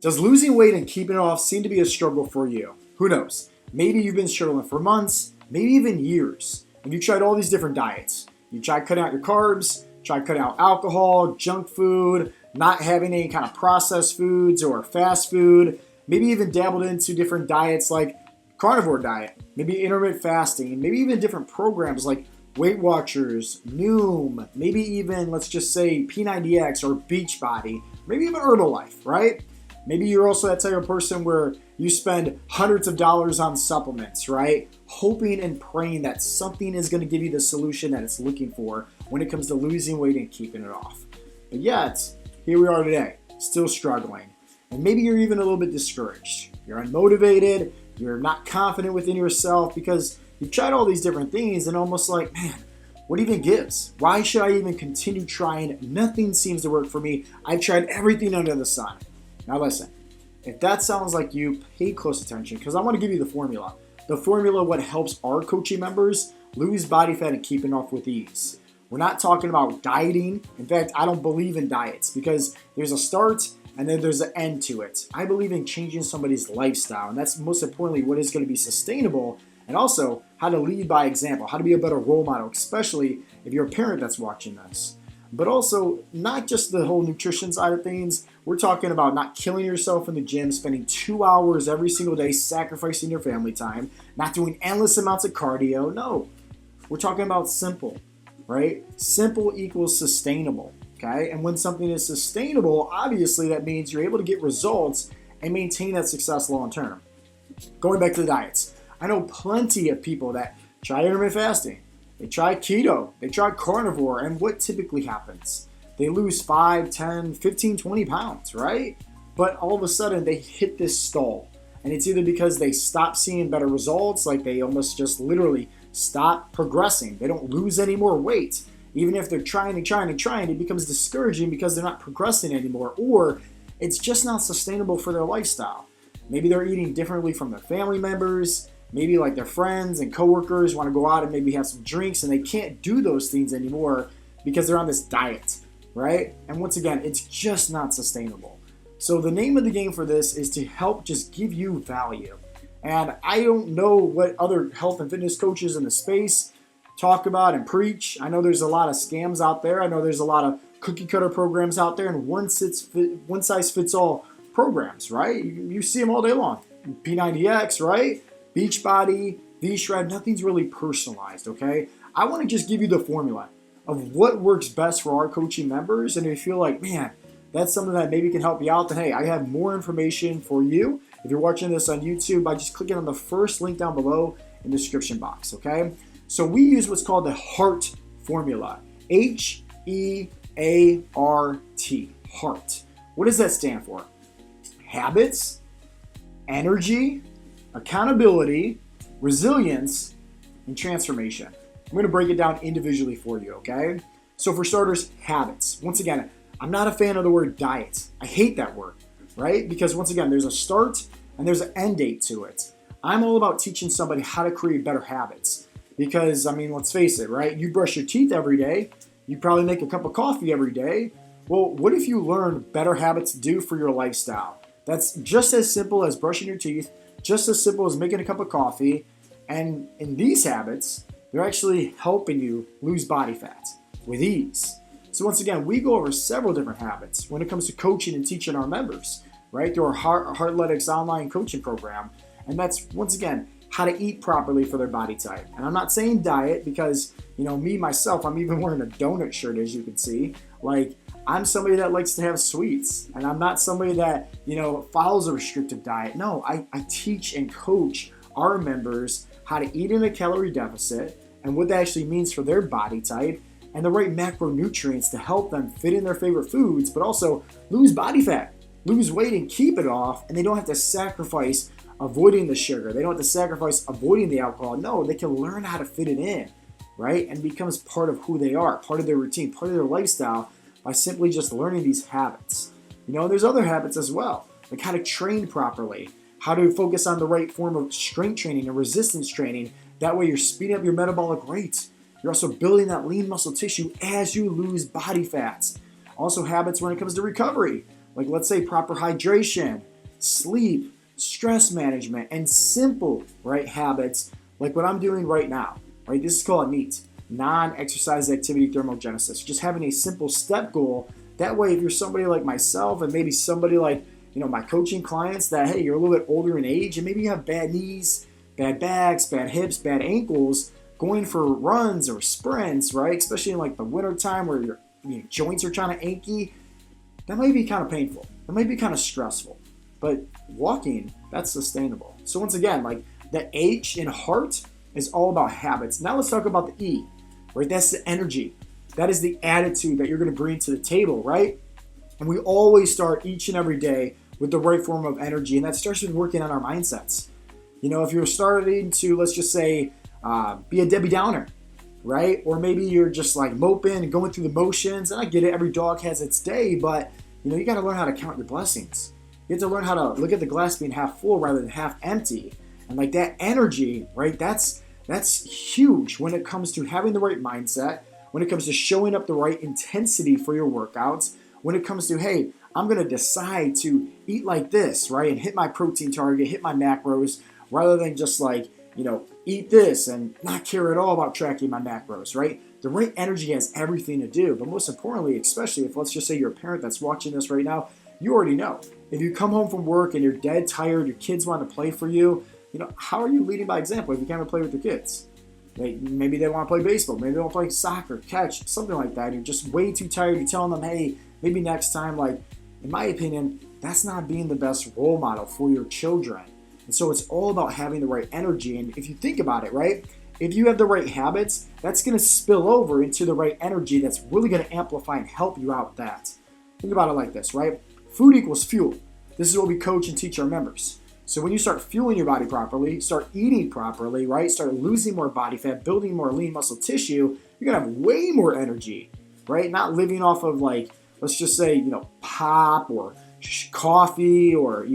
Does losing weight and keeping it off seem to be a struggle for you? Who knows? Maybe you've been struggling for months, maybe even years. And you tried all these different diets. You tried cutting out your carbs, tried cutting out alcohol, junk food, not having any kind of processed foods or fast food. Maybe even dabbled into different diets like carnivore diet, maybe intermittent fasting, maybe even different programs like Weight Watchers, Noom, maybe even, let's just say, P90X or Beachbody, maybe even Herbalife, right? Maybe you're also that type of person where you spend hundreds of dollars on supplements, right? Hoping and praying that something is going to give you the solution that it's looking for when it comes to losing weight and keeping it off. But yet, here we are today, still struggling. And maybe you're even a little bit discouraged. You're unmotivated, you're not confident within yourself because you've tried all these different things and almost like, man, what even gives? Why should I even continue trying? Nothing seems to work for me. I've tried everything under the sun. Now listen, if that sounds like you, pay close attention because I want to give you the formula. The formula what helps our coaching members lose body fat and keep it off with ease. We're not talking about dieting. In fact, I don't believe in diets because there's a start and then there's an end to it. I believe in changing somebody's lifestyle, and that's most importantly what is going to be sustainable, and also how to lead by example, how to be a better role model, especially if you're a parent that's watching this. But also, not just the whole nutrition side of things. We're talking about not killing yourself in the gym, spending 2 hours every single day sacrificing your family time, not doing endless amounts of cardio. No, we're talking about simple, right? Simple equals sustainable, okay? And when something is sustainable, obviously that means you're able to get results and maintain that success long term. Going back to the diets, I know plenty of people that try intermittent fasting. They try keto, they try carnivore, and what typically happens? They lose 5, 10, 15, 20 pounds, right? But all of a sudden they hit this stall. And it's either because they stop seeing better results, like they almost just literally stop progressing. They don't lose any more weight. Even if they're trying, it becomes discouraging because they're not progressing anymore, or it's just not sustainable for their lifestyle. Maybe they're eating differently from their family members. Maybe like their friends and coworkers want to go out and maybe have some drinks and they can't do those things anymore because they're on this diet, right? And once again, it's just not sustainable. So the name of the game for this is to help just give you value. And I don't know what other health and fitness coaches in the space talk about and preach. I know there's a lot of scams out there. I know there's a lot of cookie cutter programs out there and one size fits all programs, right? You see them all day long. P90X, right? Beachbody, V-Shred, nothing's really personalized, okay? I want to just give you the formula of what works best for our coaching members, and if you feel like, man, that's something that maybe can help you out, then hey, I have more information for you if you're watching this on YouTube by just clicking on the first link down below in the description box, okay? So we use what's called the HEART formula, H-E-A-R-T, HEART. What does that stand for? Habits, energy, accountability, resilience, and transformation. I'm going to break it down individually for you, okay? So for starters, habits. Once again, I'm not a fan of the word diet. I hate that word, right? Because once again, there's a start and there's an end date to it. I'm all about teaching somebody how to create better habits. Because, I mean, let's face it, right? You brush your teeth every day. You probably make a cup of coffee every day. Well, what if you learn better habits to do for your lifestyle? That's just as simple as brushing your teeth, just as simple as making a cup of coffee. And in these habits, they're actually helping you lose body fat with ease. So once again, we go over several different habits when it comes to coaching and teaching our members, right? Through our Heartletics online coaching program. And that's, once again, how to eat properly for their body type. And I'm not saying diet because, you know, me, myself, I'm even wearing a donut shirt, as you can see. Like, I'm somebody that likes to have sweets, and I'm not somebody that, you know, follows a restrictive diet. No, I teach and coach our members how to eat in a calorie deficit and what that actually means for their body type and the right macronutrients to help them fit in their favorite foods, but also lose body fat, lose weight and keep it off, and they don't have to sacrifice avoiding the sugar. They don't have to sacrifice avoiding the alcohol. No, they can learn how to fit it in, right? And it becomes part of who they are, part of their routine, part of their lifestyle, by simply just learning these habits. You know, there's other habits as well, like how to train properly, how to focus on the right form of strength training and resistance training. That way you're speeding up your metabolic rate. You're also building that lean muscle tissue as you lose body fats. Also habits when it comes to recovery, like let's say proper hydration, sleep, stress management, and simple, right, habits like what I'm doing right now, right? This is called NEAT, non-exercise activity thermogenesis. Just having a simple step goal. That way, if you're somebody like myself and maybe somebody like, my coaching clients that, hey, you're a little bit older in age and maybe you have bad knees, bad backs, bad hips, bad ankles, going for runs or sprints, right? Especially in like the winter time where your joints are kind of achy, that might be kind of painful. That might be kind of stressful. But walking, that's sustainable. So once again, like the H in heart is all about habits. Now let's talk about the E, right? That's the energy. That is the attitude that you're going to bring to the table, right? And we always start each and every day with the right form of energy, and that starts with working on our mindsets. If you're starting to, let's just say, be a Debbie Downer, right? Or maybe you're just like moping and going through the motions, and I get it, every dog has its day, but you got to learn how to count your blessings. You have to learn how to look at the glass being half full rather than half empty. And like that energy, right? That's huge when it comes to having the right mindset, when it comes to showing up the right intensity for your workouts, when it comes to, hey, I'm going to decide to eat like this, right? And hit my protein target, hit my macros, rather than just like, eat this and not care at all about tracking my macros, right? The right energy has everything to do. But most importantly, especially if, let's just say you're a parent that's watching this right now, you already know. If you come home from work and you're dead tired, your kids want to play for you, how are you leading by example if you can't even play with your kids? Maybe they want to play baseball, maybe they want to play soccer, catch, something like that. You're just way too tired. You're telling them, hey, maybe next time. Like, in my opinion, that's not being the best role model for your children. And so it's all about having the right energy. And if you think about it, right, if you have the right habits, that's going to spill over into the right energy that's really going to amplify and help you out with that. Think about it like this, right? Food equals fuel. This is what we coach and teach our members. So when you start fueling your body properly, start eating properly, right? Start losing more body fat, building more lean muscle tissue, you're going to have way more energy, right? Not living off of like, let's just say, pop or coffee or,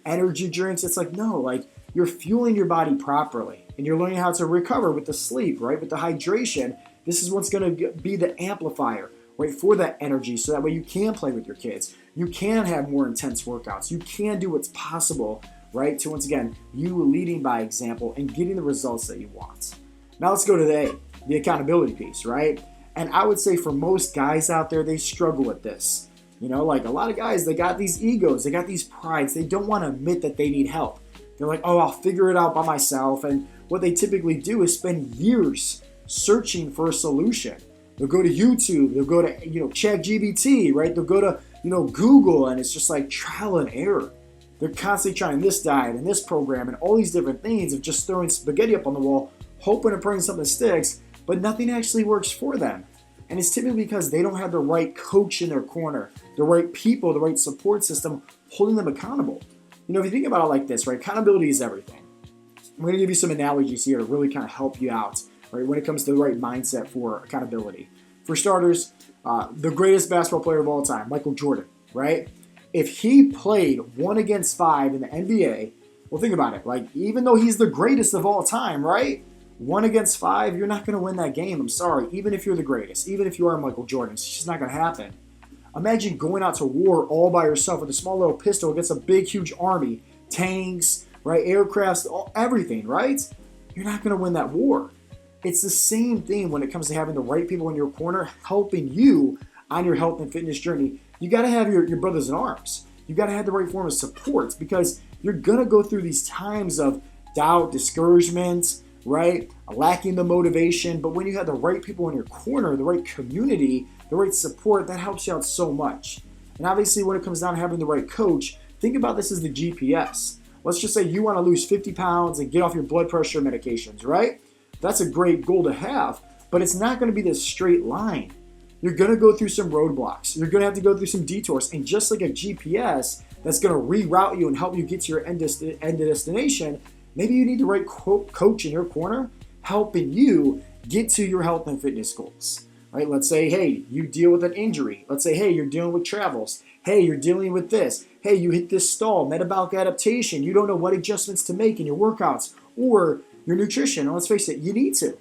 energy drinks. It's like, no, like you're fueling your body properly and you're learning how to recover with the sleep, right? With the hydration. This is what's going to be the amplifier, right? For that energy. So that way you can play with your kids. You can have more intense workouts. You can do what's possible, right? To once again, you leading by example and getting the results that you want. Now let's go to the accountability piece, right? And I would say for most guys out there, they struggle with this. Like a lot of guys, they got these egos, they got these prides. They don't want to admit that they need help. They're like, oh, I'll figure it out by myself. And what they typically do is spend years searching for a solution. They'll go to YouTube, they'll go to, ChatGPT, right? They'll go to, Google, and it's just like trial and error. They're constantly trying this diet and this program and all these different things of just throwing spaghetti up on the wall, hoping and praying something sticks, but nothing actually works for them. And it's typically because they don't have the right coach in their corner, the right people, the right support system holding them accountable. If you think about it like this, right? Accountability is everything. I'm going to give you some analogies here to really kind of help you out, right? When it comes to the right mindset for accountability. For starters, the greatest basketball player of all time, Michael Jordan, right? If he played 1 against 5 in the NBA, well, think about it. Like, even though he's the greatest of all time, right? 1 against 5, you're not going to win that game. I'm sorry. Even if you're the greatest, even if you are Michael Jordan, it's just not going to happen. Imagine going out to war all by yourself with a small little pistol against a big, huge army, tanks, right, aircrafts, everything, right? You're not going to win that war. It's the same thing when it comes to having the right people in your corner helping you on your health and fitness journey. You got to have your brothers in arms. You got to have the right form of support because you're going to go through these times of doubt, discouragement, right? Lacking the motivation. But when you have the right people in your corner, the right community, the right support, that helps you out so much. And obviously when it comes down to having the right coach, think about this as the GPS. Let's just say you want to lose 50 pounds and get off your blood pressure medications, right? That's a great goal to have, but it's not going to be this straight line. You're going to go through some roadblocks. You're going to have to go through some detours. And just like a GPS that's going to reroute you and help you get to your end destination, maybe you need the right coach in your corner helping you get to your health and fitness goals. Right? Let's say, hey, you deal with an injury. Let's say, hey, you're dealing with travels. Hey, you're dealing with this. Hey, you hit this stall, metabolic adaptation. You don't know what adjustments to make in your workouts or your nutrition. And let's face it, you need to.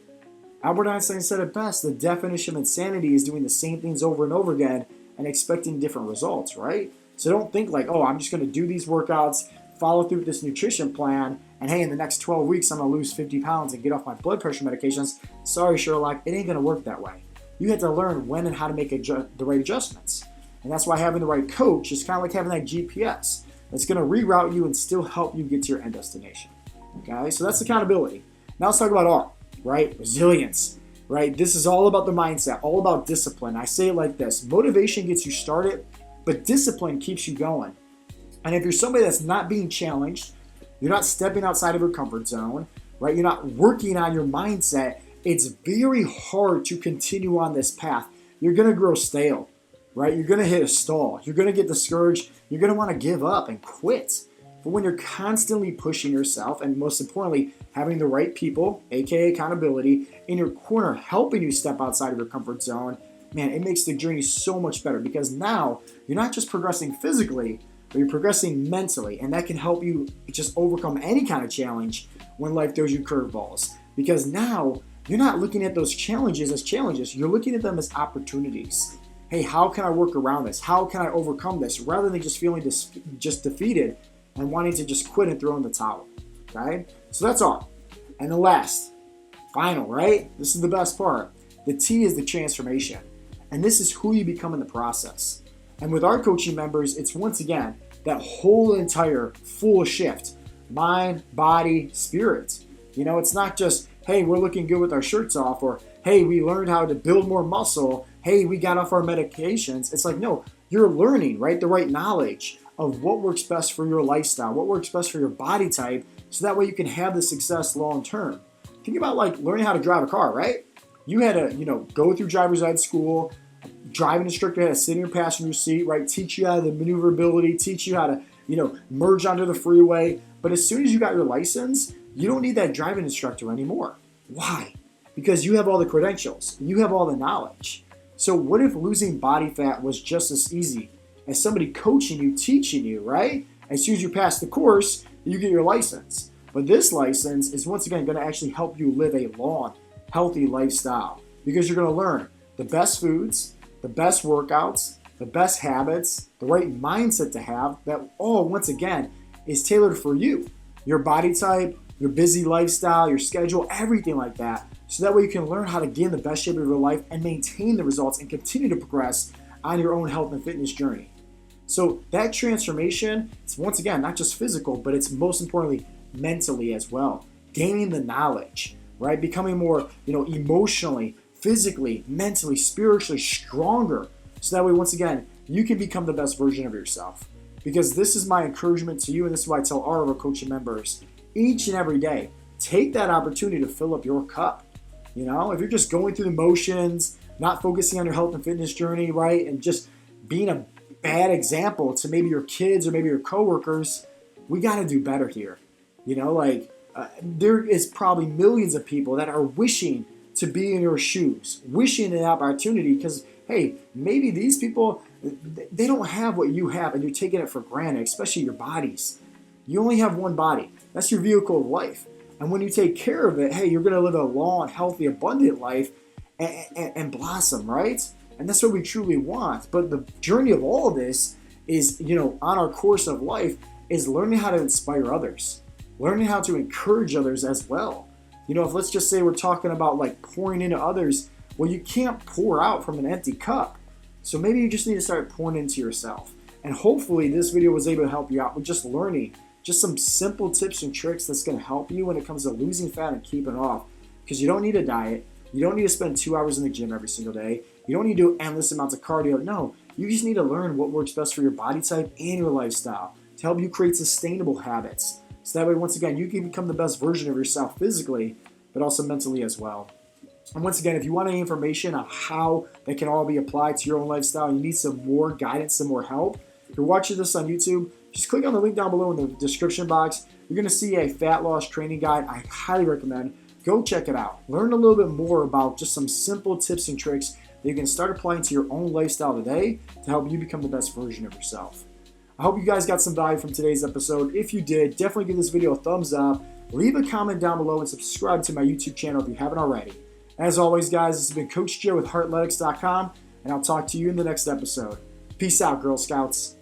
Albert Einstein said it best, the definition of insanity is doing the same things over and over again and expecting different results, right? So don't think like, oh, I'm just going to do these workouts, follow through with this nutrition plan, and hey, in the next 12 weeks, I'm going to lose 50 pounds and get off my blood pressure medications. Sorry, Sherlock, it ain't going to work that way. You have to learn when and how to make the right adjustments. And that's why having the right coach is kind of like having that GPS that's going to reroute you and still help you get to your end destination. Okay, so that's accountability. Now let's talk about R, right? Resilience, right? This is all about the mindset, all about discipline. I say it like this: motivation gets you started, but discipline keeps you going. And if you're somebody that's not being challenged, you're not stepping outside of your comfort zone, right? You're not working on your mindset, it's very hard to continue on this path. You're going to grow stale, right? You're going to hit a stall. You're going to get discouraged. You're going to want to give up and quit. But when you're constantly pushing yourself, and most importantly, having the right people, aka accountability, in your corner helping you step outside of your comfort zone, man, it makes the journey so much better, because now you're not just progressing physically, but you're progressing mentally, and that can help you just overcome any kind of challenge when life throws you curveballs. Because now you're not looking at those challenges as challenges, you're looking at them as opportunities. Hey, how can I work around this? How can I overcome this? Rather than just feeling just defeated and wanting to just quit and throw in the towel. Okay? So that's all. And the last, final, right? This is the best part. The T is the transformation. And this is who you become in the process. And with our coaching members, it's once again that whole entire full shift. Mind, body, spirit. You know, it's not just, hey, we're looking good with our shirts off, or hey, we learned how to build more muscle. Hey, we got off our medications. It's like, no, you're learning, right? The right knowledge of what works best for your lifestyle, what works best for your body type, so that way you can have the success long term. Think about like learning how to drive a car, right? You had to, go through driver's ed school. Driving instructor had to sit in your passenger seat, right? Teach you how the maneuverability, teach you how to, merge onto the freeway. But as soon as you got your license, you don't need that driving instructor anymore. Why? Because you have all the credentials, you have all the knowledge. So what if losing body fat was just as easy as somebody coaching you, teaching you, right? As soon as you pass the course, you get your license. But this license is once again going to actually help you live a long, healthy lifestyle, because you're going to learn the best foods, the best workouts, the best habits, the right mindset to have, that all, once again, is tailored for you, your body type, your busy lifestyle, your schedule, everything like that. So that way you can learn how to get in the best shape of your life and maintain the results and continue to progress on your own health and fitness journey. So that transformation, it's once again, not just physical, but it's most importantly mentally as well. Gaining the knowledge, right? Becoming more, emotionally, physically, mentally, spiritually stronger. So that way, once again, you can become the best version of yourself. Because this is my encouragement to you, and this is why I tell all of our coaching members each and every day, take that opportunity to fill up your cup. If you're just going through the motions, not focusing on your health and fitness journey, right? And just being a bad example to maybe your kids or maybe your coworkers, we got to do better here. There is probably millions of people that are wishing to be in your shoes, wishing an opportunity, because, hey, maybe these people, they don't have what you have, and you're taking it for granted, especially your bodies. You only have one body. That's your vehicle of life. And when you take care of it, hey, you're going to live a long, healthy, abundant life and blossom, right? And that's what we truly want. But the journey of all of this is, on our course of life, is learning how to inspire others, learning how to encourage others as well. If let's just say we're talking about like pouring into others, well, you can't pour out from an empty cup. So maybe you just need to start pouring into yourself. And hopefully this video was able to help you out with just learning just some simple tips and tricks that's going to help you when it comes to losing fat and keeping off. Because you don't need a diet. You don't need to spend 2 hours in the gym every single day. You don't need to do endless amounts of cardio. No, you just need to learn what works best for your body type and your lifestyle to help you create sustainable habits. So that way, once again, you can become the best version of yourself physically, but also mentally as well. And once again, if you want any information on how that can all be applied to your own lifestyle, and you need some more guidance, some more help, if you're watching this on YouTube, just click on the link down below in the description box. You're going to see a fat loss training guide. I highly recommend. Go check it out. Learn a little bit more about just some simple tips and tricks that you can start applying to your own lifestyle today to help you become the best version of yourself. I hope you guys got some value from today's episode. If you did, definitely give this video a thumbs up. Leave a comment down below and subscribe to my YouTube channel if you haven't already. As always, guys, this has been Coach Joe with Heartletics.com, and I'll talk to you in the next episode. Peace out, Girl Scouts.